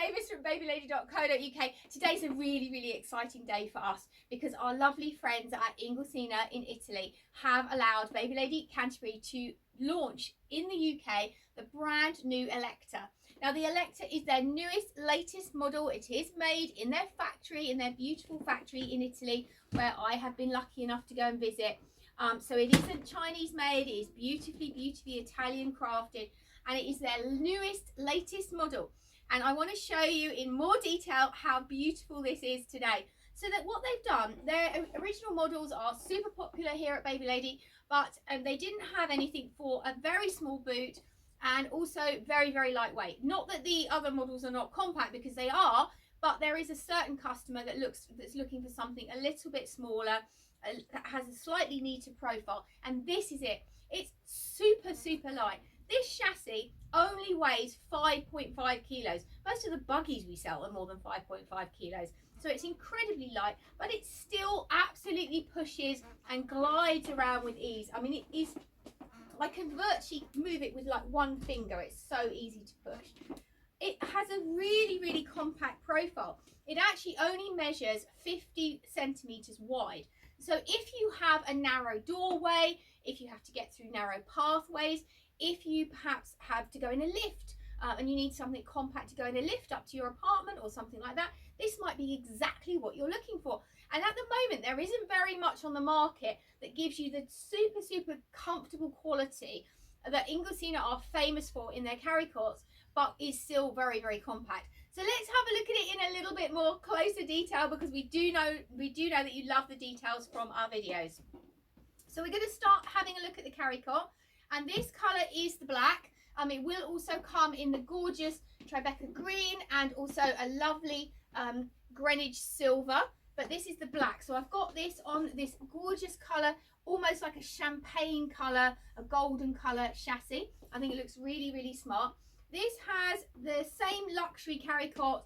Mavis from babylady.co.uk. Today's a really exciting day for us because our lovely friends at INGLESINA in Italy have allowed Baby Lady Canterbury to launch in the UK the brand new ELECTA. Now the ELECTA is their latest model. It is made in their factory, in their beautiful factory in Italy, where I have been lucky enough to go and visit. So it isn't Chinese made, it is beautifully Italian crafted, and it is their latest model. And I want to show you in more detail how beautiful this is today. So that what they've done, their original models are super popular here at Baby Lady, but they didn't have anything for a very small boot, and also very lightweight. Not that the other models are not compact, because they are, but there is a certain customer that's looking for something a little bit smaller, that has a slightly neater profile, and this is it. It's super light. This chassis only weighs 5.5 kilos. Most of the buggies we sell are more than 5.5 kilos. So it's incredibly light, but it still absolutely pushes and glides around with ease. I mean, it is, I can virtually move it with like one finger. It's so easy to push. It has a really compact profile. It actually only measures 50 centimeters wide. So if you have a narrow doorway, if you have to get through narrow pathways, if you perhaps have to go in a lift and you need something compact to go in a lift up to your apartment or something like that, this might be exactly what you're looking for. And at the moment, there isn't very much on the market that gives you the super comfortable quality that INGLESINA are famous for in their carry courts, but is still very compact. So let's have a look at it in a little bit more closer detail, because we do know that you love the details from our videos. So we're going to start having a look at the carry cot, and this colour is the black. It will also come in the gorgeous Tribeca green and also a lovely Greenwich silver, but this is the black. So I've got this on this gorgeous colour, almost like a champagne colour, a golden colour chassis. I think it looks really smart. This has the same luxury carry cot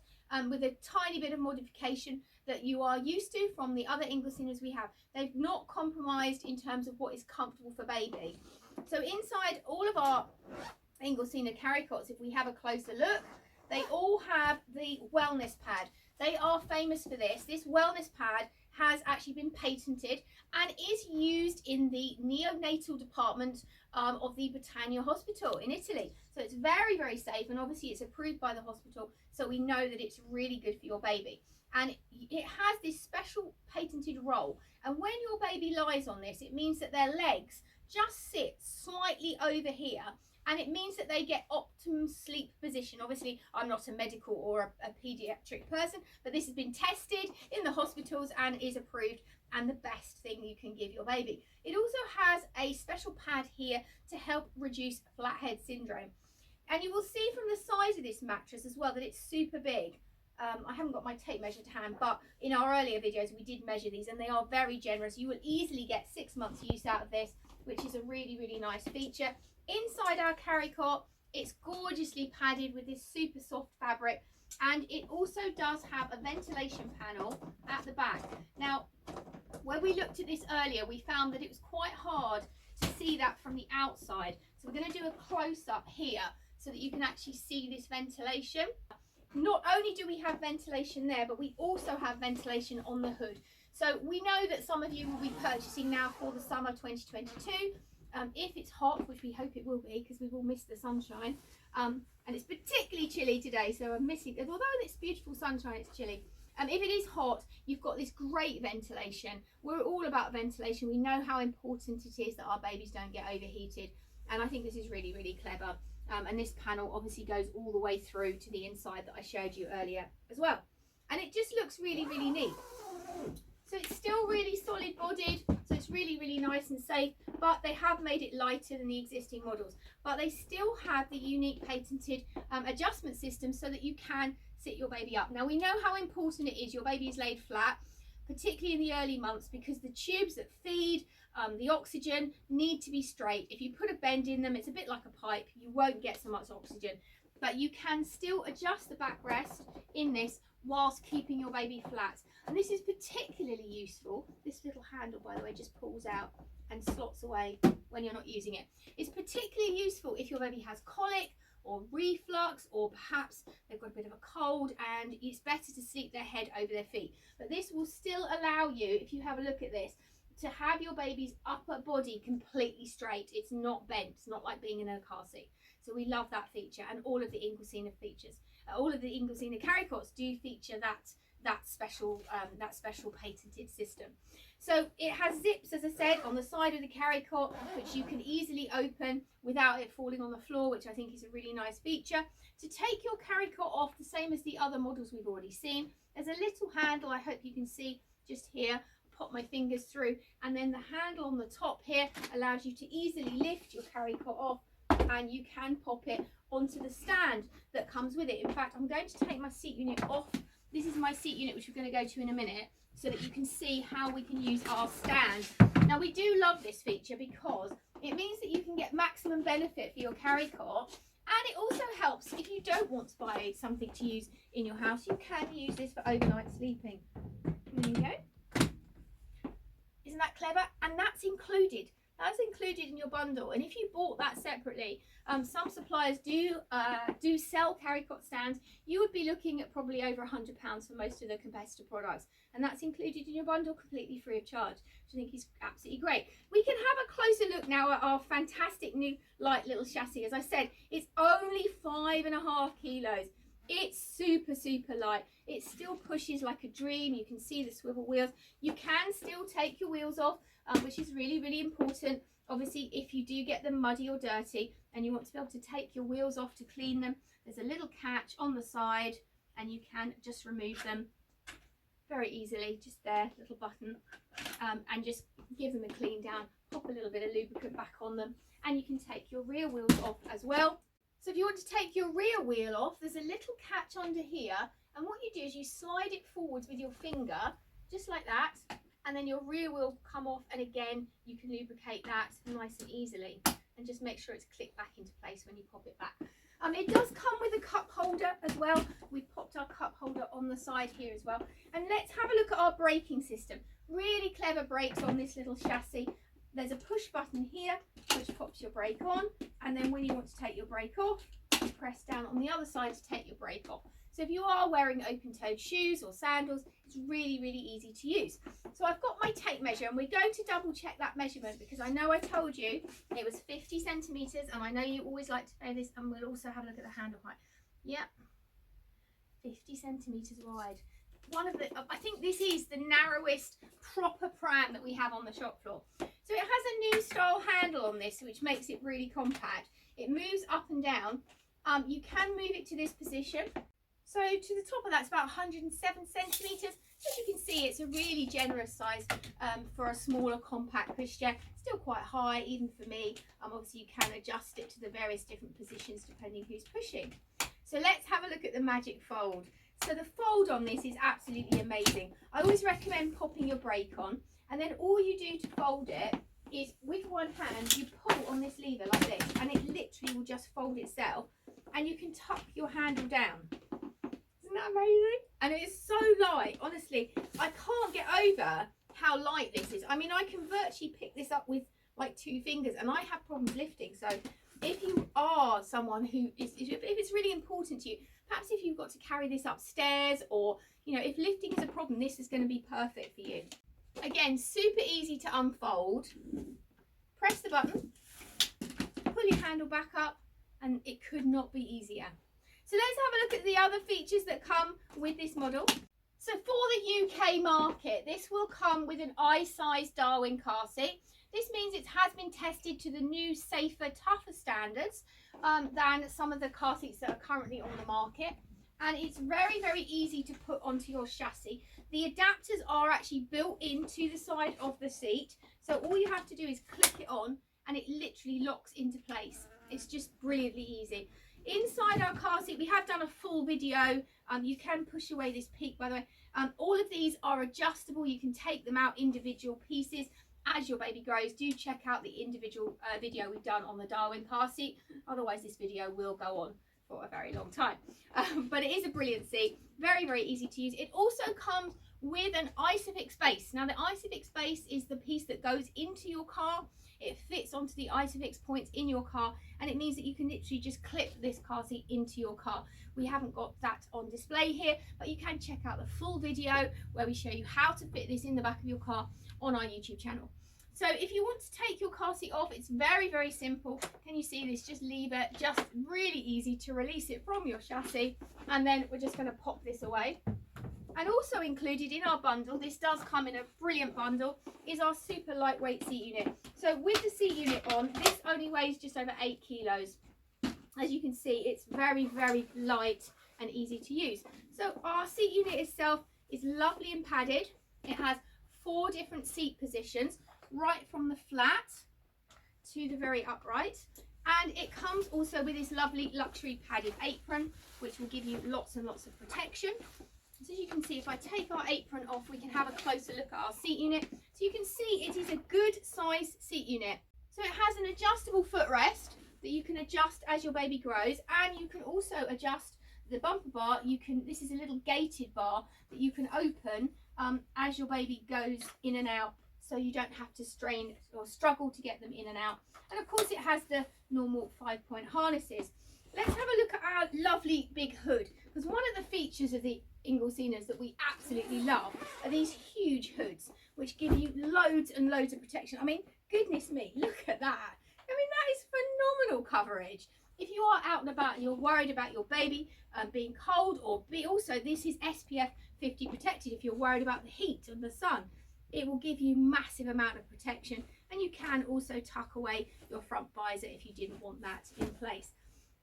with a tiny bit of modification that you are used to from the other INGLESINAs we have. They've not compromised in terms of what is comfortable for baby. So inside all of our INGLESINA carry cots, if we have a closer look, they all have the wellness pad. They are famous for this. This wellness pad has actually been patented and is used in the neonatal department of the Britannia Hospital in Italy. So it's very safe, and obviously it's approved by the hospital, so we know that it's really good for your baby. And it has this special patented roll, and when your baby lies on this, it means that their legs just sit slightly over here, and it means that they get optimum sleep position. Obviously, I'm not a medical or a pediatric person, but this has been tested in the hospitals and is approved, and the best thing you can give your baby. It also has a special pad here to help reduce flathead syndrome. And you will see from the size of this mattress as well that it's super big. I haven't got my tape measure to hand, but in our earlier videos we did measure these, and they are very generous. You will easily get 6 months use out of this, which is a really nice feature. Inside our carry cot, it's gorgeously padded with this super soft fabric, and it also does have a ventilation panel at the back. Now, when we looked at this earlier, we found that it was quite hard to see that from the outside. So we're going to do a close-up here so that you can actually see this ventilation. Not only do we have ventilation there, but we also have ventilation on the hood. So we know that some of you will be purchasing now for the summer 2022. If it's hot, which we hope it will be, because we will miss the sunshine, and it's particularly chilly today, so I'm missing, although it's beautiful sunshine, it's chilly. If it is hot, you've got this great ventilation. We're all about ventilation. We know how important it is that our babies don't get overheated, and I think this is really clever. And this panel obviously goes all the way through to the inside that I showed you earlier as well, and it just looks really neat. So it's still really solid bodied, so it's really nice and safe, but they have made it lighter than the existing models. But they still have the unique patented adjustment system so that you can sit your baby up. Now, we know how important it is your baby is laid flat, particularly in the early months, because the tubes that feed the oxygen need to be straight. If you put a bend in them, it's a bit like a pipe, you won't get so much oxygen. But you can still adjust the backrest in this whilst keeping your baby flat. And this is particularly useful. This little handle, by the way, just pulls out and slots away when you're not using it. It's particularly useful if your baby has colic or reflux, or perhaps they've got a bit of a cold and it's better to sleep their head over their feet. But this will still allow you, if you have a look at this, to have your baby's upper body completely straight. It's not bent. It's not like being in a car seat. So we love that feature, and all of the INGLESINA features, all of the INGLESINA carry cots do feature that special patented system. So it has zips, as I said, on the side of the carry cot, which you can easily open without it falling on the floor, which I think is a really nice feature. To take your carry cot off, the same as the other models we've already seen, there's a little handle, I hope you can see just here. Pop my fingers through, and then the handle on the top here allows you to easily lift your carry cot off, and you can pop it onto the stand that comes with it. In fact, I'm going to take my seat unit off. This is my seat unit, which we're going to go to in a minute, so that you can see how we can use our stand. Now, we do love this feature because it means that you can get maximum benefit for your carry cot, and it also helps if you don't want to buy something to use in your house. You can use this for overnight sleeping. There you go. Isn't that clever? And that's included. That's included in your bundle. And if you bought that separately, some suppliers do sell carry cot stands. You would be looking at probably over £100 for most of the competitor products, and that's included in your bundle completely free of charge, which I think is absolutely great. We can have a closer look now at our fantastic new light little chassis. As I said, it's only 5.5 kilos. It's super light. It still pushes like a dream. You can see the swivel wheels. You can still take your wheels off, which is really important. Obviously, if you do get them muddy or dirty and you want to be able to take your wheels off to clean them, there's a little catch on the side and you can just remove them very easily. Just there, little button, and just give them a clean down. Pop a little bit of lubricant back on them, and you can take your rear wheels off as well. So if you want to take your rear wheel off, there's a little catch under here, and what you do is you slide it forwards with your finger, just like that, and then your rear wheel will come off, and again you can lubricate that nice and easily, and just make sure it's clicked back into place when you pop it back. It does come with a cup holder as well. We've popped our cup holder on the side here as well. And let's have a look at our braking system. Really clever brakes on this little chassis. There's a push button here which pops your brake on, and then when you want to take your brake off, you press down on the other side to take your brake off. So if you are wearing open-toed shoes or sandals, it's really easy to use. So I've got my tape measure, and we're going to double check that measurement because I know I told you it was 50 centimetres, and I know you always like to know this, and we'll also have a look at the handle height. Yep, 50 centimetres wide. I think this is the narrowest proper pram that we have on the shop floor. So it has a new style handle on this, which makes it really compact. It moves up and down. You can move it to this position. So to the top of that's about 107 centimetres. As you can see, it's a really generous size for a smaller compact pushchair. Still quite high, even for me. Obviously, you can adjust it to the various different positions depending who's pushing. So let's have a look at the magic fold. So the fold on this is absolutely amazing. I always recommend popping your brake on, and then all you do to fold it is with one hand you pull on this lever like this, and it literally will just fold itself, and you can tuck your handle down. Isn't that amazing? And it is so light. Honestly, I can't get over how light this is. I mean, I can virtually pick this up with like 2 fingers, and I have problems lifting. So if you are someone who is, if it's really important to you, perhaps if you've got to carry this upstairs, or you know, if lifting is a problem, this is going to be perfect for you. Again, super easy to unfold. Press the button, pull your handle back up, and it could not be easier. So let's have a look at the other features that come with this model. So for the UK market, this will come with an I-size Darwin car seat. This means it has been tested to the new, safer, tougher standards than some of the car seats that are currently on the market. And it's very easy to put onto your chassis. The adapters are actually built into the side of the seat. So all you have to do is click it on, and it literally locks into place. It's just brilliantly easy. Inside our car seat, we have done a full video. You can push away this peak, by the way. All of these are adjustable. You can take them out individual pieces as your baby grows. Do check out the individual video we've done on the Darwin car seat. Otherwise, this video will go on for a very long time. But it is a brilliant seat. Very easy to use. It also comes with an Isofix base. Now the Isofix base is the piece that goes into your car. It fits onto the Isofix points in your car, and it means that you can literally just clip this car seat into your car. We haven't got that on display here, but you can check out the full video where we show you how to fit this in the back of your car on our YouTube channel. So if you want to take your car seat off, it's very, very simple. Can you see this? Just lever, just really easy to release it from your chassis, and then we're just going to pop this away. And also included in our bundle, this does come in a brilliant bundle, is our super lightweight seat unit. So with the seat unit on, this only weighs just over 8 kilos. As you can see, it's very, very light and easy to use. So our seat unit itself is lovely and padded. It has 4 different seat positions, right from the flat to the very upright. And it comes also with this lovely luxury padded apron, which will give you lots and lots of protection. So as you can see, if I take our apron off, we can have a closer look at our seat unit. So you can see it is a good size seat unit. So it has an adjustable footrest that you can adjust as your baby grows, and you can also adjust the bumper bar. This is a little gated bar that you can open as your baby goes in and out, so you don't have to strain or struggle to get them in and out. And of course it has the normal 5-point harnesses. Let's have a look at our lovely big hood, because one of the features of the Inglesinas that we absolutely love are these huge hoods, which give you loads and loads of protection. I mean, goodness me, look at that. I mean, that is phenomenal coverage. If you are out and about and you're worried about your baby being cold, or also this is SPF 50 protected if you're worried about the heat of the sun, it will give you massive amount of protection. And you can also tuck away your front visor if you didn't want that in place.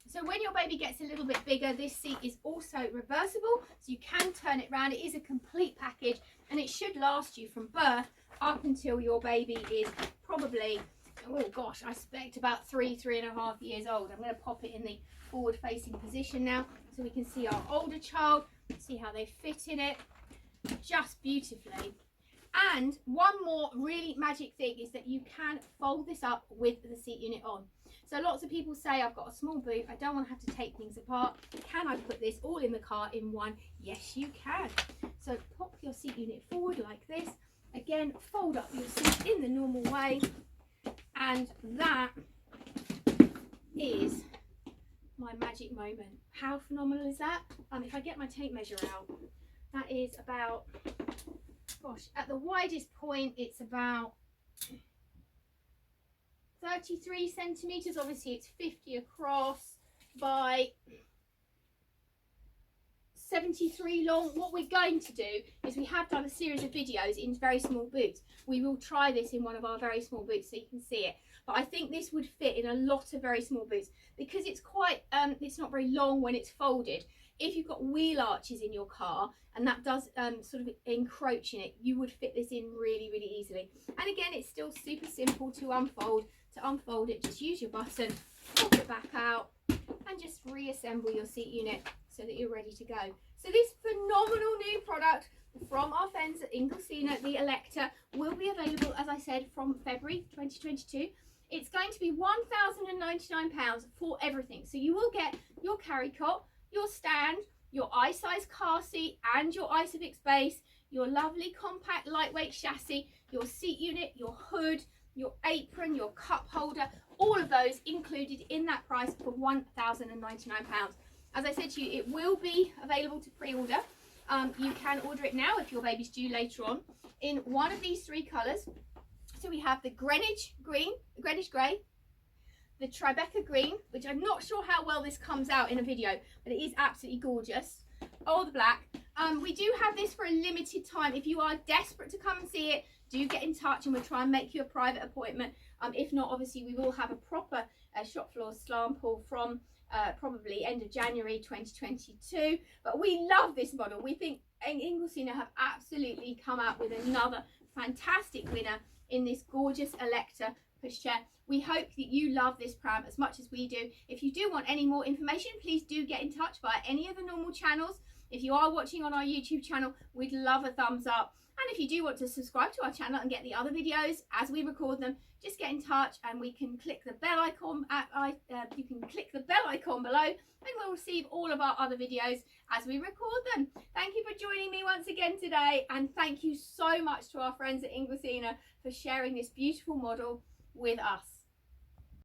So when your baby gets a little bit bigger, this seat is also reversible, so you can turn it around. It is a complete package, and it should last you from birth up until your baby is probably, oh gosh, I suspect about 3.5 years old. I'm going to pop it in the forward facing position now so we can see our older child, see how they fit in it just beautifully. And one more really magic thing is that you can fold this up with the seat unit on. So lots of people say, I've got a small boot, I don't want to have to take things apart. Can I put this all in the car in one? Yes, you can. So pop your seat unit forward like this. Again, fold up your seat in the normal way. And that is my magic moment. How phenomenal is that? If I get my tape measure out, that is about, gosh, at the widest point, it's about 33 centimeters. Obviously it's 50 across by 73 long. What we're going to do is, we have done a series of videos in very small boots. We will try this in one of our very small boots so you can see it, but I think this would fit in a lot of very small boots because it's quite it's not very long when it's folded. If you've got wheel arches in your car and that does sort of encroach in it, you would fit this in really, really easily. And again, it's still super simple to unfold. To unfold it, just use your button, pop it back out, and just reassemble your seat unit so that you're ready to go. So this phenomenal new product from our friends at Inglesina, the ELECTA, will be available, as I said, from February 2022. It's going to be £1,099 for everything. So you will get your carry cot, your stand, your i-size car seat and your Isofix base, your lovely compact lightweight chassis, your seat unit, your hood, your apron, your cup holder, all of those included in that price for £1,099. As I said to you, it will be available to pre-order. You can order it now if your baby's due later on in one of these 3 colours. So we have the Greenwich green, the Greenwich grey, the Tribeca green, which I'm not sure how well this comes out in a video, but it is absolutely gorgeous, or the black. We do have this for a limited time. If you are desperate to come and see it, do get in touch and we'll try and make you a private appointment. If not, obviously we will have a proper shop floor sample from probably end of January 2022. But we love this model. We think Inglesina have absolutely come out with another fantastic winner in this gorgeous ELECTA pushchair. We hope that you love this pram as much as we do. If you do want any more information, please do get in touch via any of the normal channels. If you are watching on our YouTube channel, we'd love a thumbs up. And if you do want to subscribe to our channel and get the other videos as we record them, just get in touch and we can click the bell icon you can click the bell icon below and we'll receive all of our other videos as we record them. Thank you for joining me once again today, and thank you so much to our friends at INGLESINA for sharing this beautiful model with us.